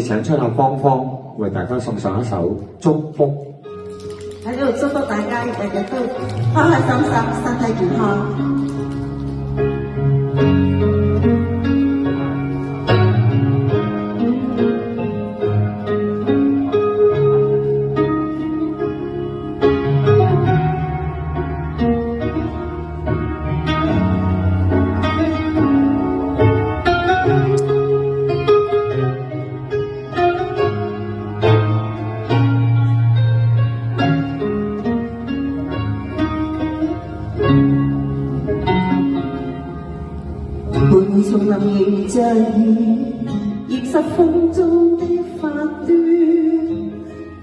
請出阿芳芳為大家送上一首祝福。喺呢度祝福大家日日都開開心心，身體健康。每叢林迎着雨，現實風中的發端，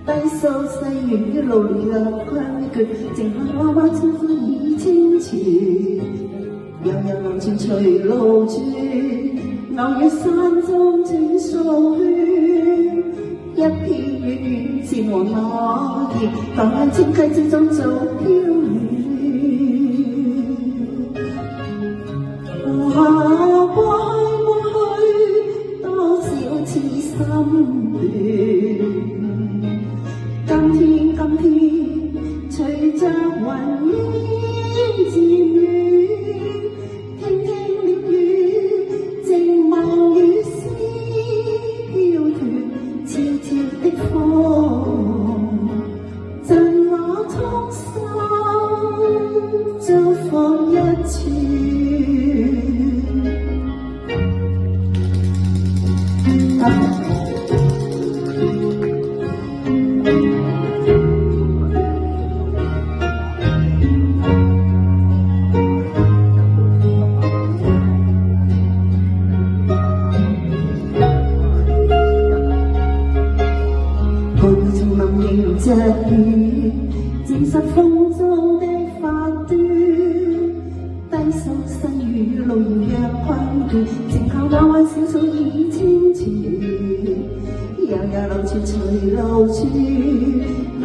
低訴細雨路若困倦，靜看娃娃招呼已清泉，悠悠流泉隨路轉，偶遇山中轉數圈，一片遠遠漸黃落葉，蕩向千溪之中早飄遠。過去多少次心亂，今天隨着雲煙漸遠，聽鳥語，靜望雨絲飄斷，悄悄的風，贈我衷心祝福一串。迎着雨，證實風中的發端，低訴細雨路若困倦，靜靠娃娃小草已清泉，悠悠流泉隨路轉，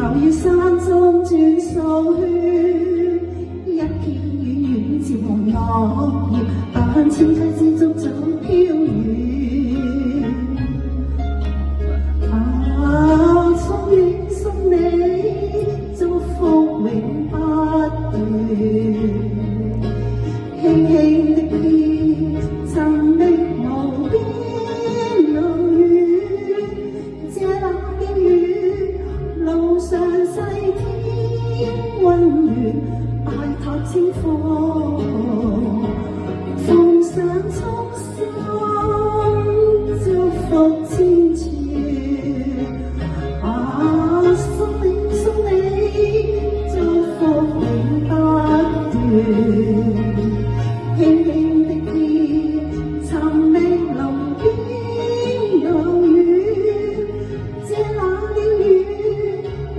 偶遇山中轉數圈，一片遠遠漸黃落葉，蕩向千溪之中早飄遠。送你祝福永不斷，輕輕的飄，尋覓無邊路遠，這冷的雨，路上細天溫暖，拜託清風，奉上衷心祝福千串。輕輕的飄，尋覓林邊有雨，這冷的雨，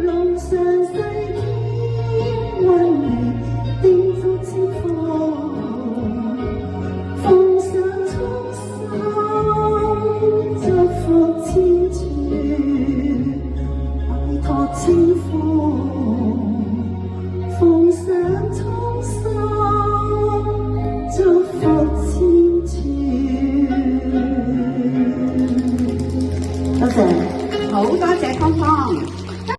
路上細天溫暖，叮囑清風，奉上衷心祝福千串，拜託清風，奉上衷心祝福千串。多謝，好多謝芳芳。